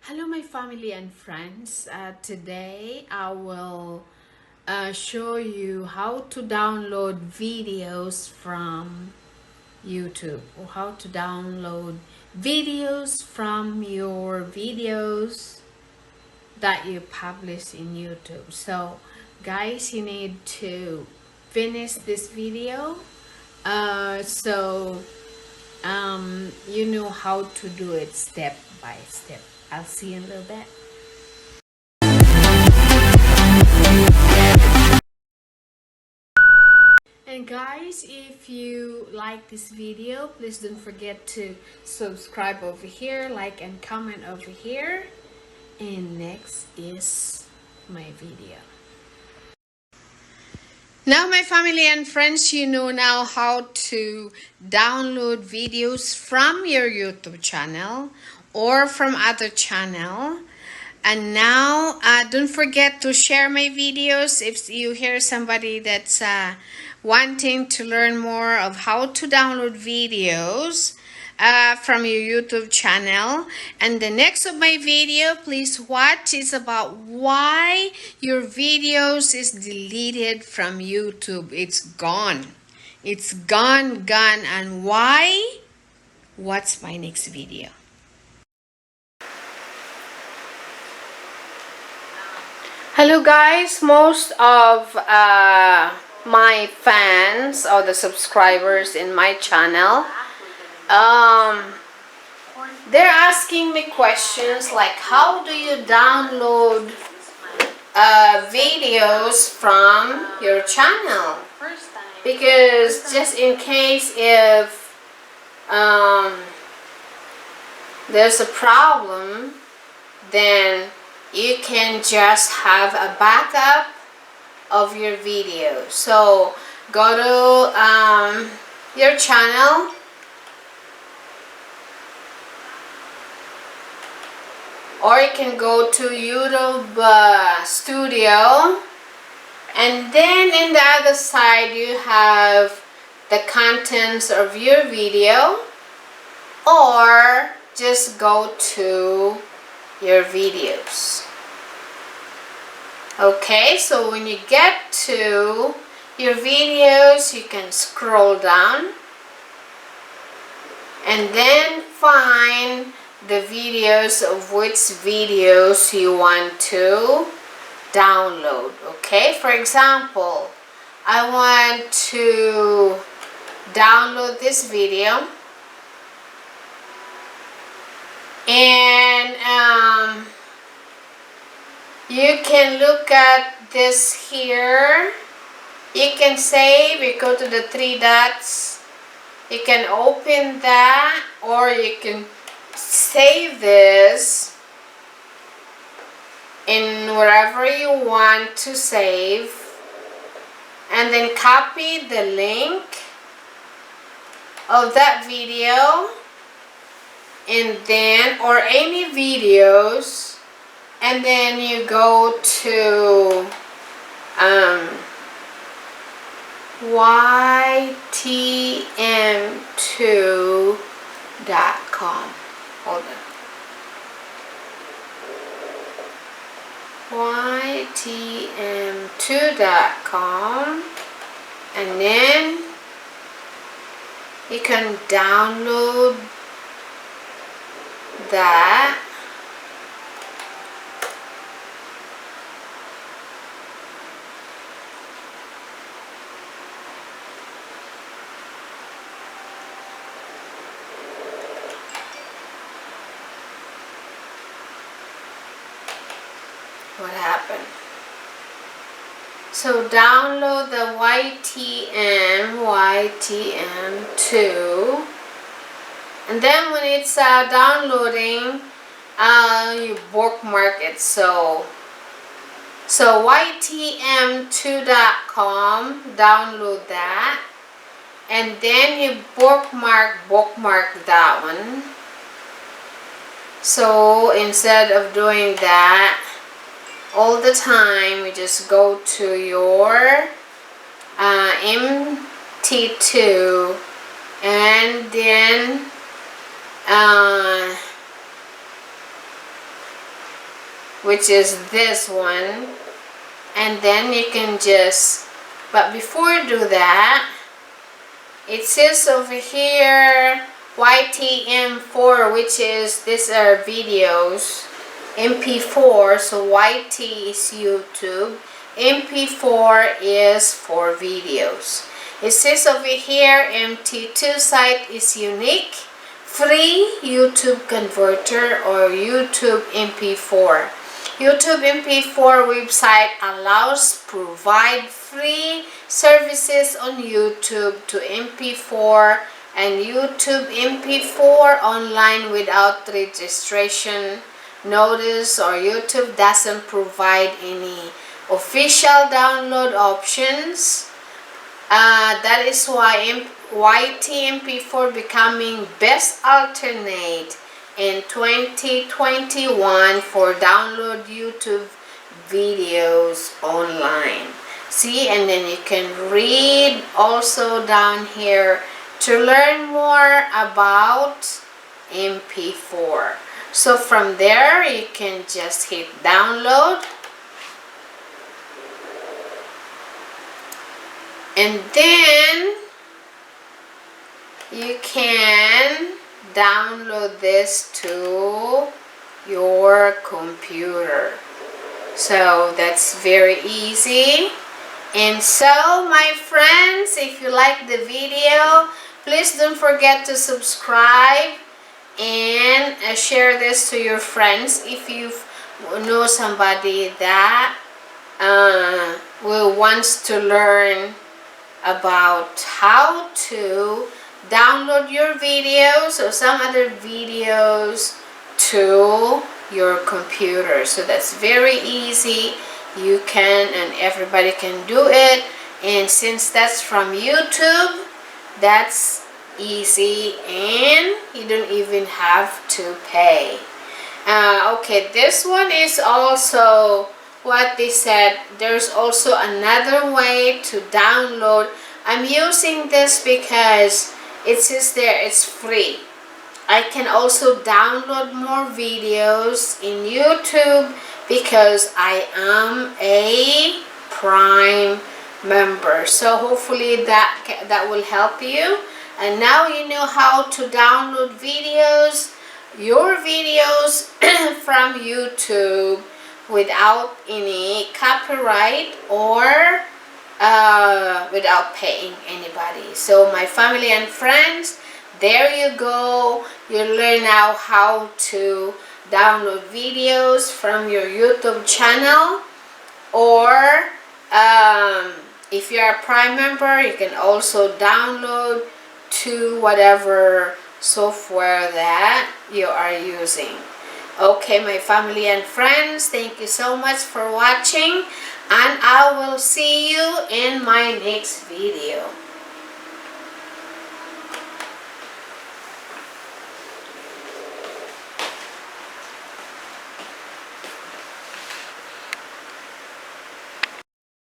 Hello, my family and friends. Today I will show you how to download videos from YouTube, or how to download videos from your videos that you publish in YouTube. So, guys, you need to finish this video you know how to do it step by step. I'll see you in a little bit. And guys, if you like this video, please don't forget to subscribe over here, like and comment over here. And next is my video. Now, my family and friends, you know now how to download videos from your YouTube channel or from other channel. And now, don't forget to share my videos if you hear somebody that's wanting to learn more of how to download videos from your YouTube channel. And the next of my video, please watch, is about why your videos is deleted from YouTube. It's gone. It's gone. And why? What's my next video? Hello guys, most of my fans or the subscribers in my channel, they're asking me questions like, how do you download videos from your channel? Because just in case if there's a problem, then you can just have a backup of your video. So go to your channel, or you can go to YouTube Studio, and then in the other side you have the contents of your video, or just go to your videos. Okay, so when you get to your videos, you can scroll down and then find the videos of which videos you want to download. Okay, for example, I want to download this video, and you can look at this here. You can save. You go to the three dots, you can open that, or you can save this in wherever you want to save, and then copy the link of that video, and then, or any videos, and then you go to ytm2.com. Hold on. ytm2.com, and then you can download that. What happened? So download the YTM2, and then when it's downloading, you bookmark it. So ytm2.com, download that, and then you bookmark that one. So instead of doing that all the time, we just go to your MT2, and then which is this one. And then you can just, but before you do that, it says over here YTM4, which is, these are videos, MP4, so YT is YouTube, MP4 is for videos. It says over here MT2 site is unique, free YouTube converter or YouTube MP4. YouTube MP4 website allows provide free services on YouTube to MP4 and YouTube MP4 online without registration notice, or YouTube doesn't provide any official download options. That is why YT MP4 becoming best alternate in 2021 for download YouTube videos online. See, and then you can read also down here to learn more about MP4. So from there you can just hit download, and then you can download this to your computer. So that's very easy. And so my friends, if you like the video, please don't forget to subscribe and share this to your friends if you know somebody that wants to learn about how to download your videos or some other videos to your computer. So that's very easy. You can, and everybody can do it. And since that's from YouTube, that's easy and you don't even have to pay. Okay, this one is also what they said. There's also another way to download. I'm using this because it says there it's free. I can also download more videos in YouTube because I am a Prime member. So hopefully that will help you. And now you know how to download videos, your videos from YouTube without any copyright or without paying anybody. So my family and friends, there you go. You learn now how to download videos from your YouTube channel, or if you are a Prime member, you can also download to whatever software that you are using. Okay, my family and friends, thank you so much for watching, and I will see you in my next video.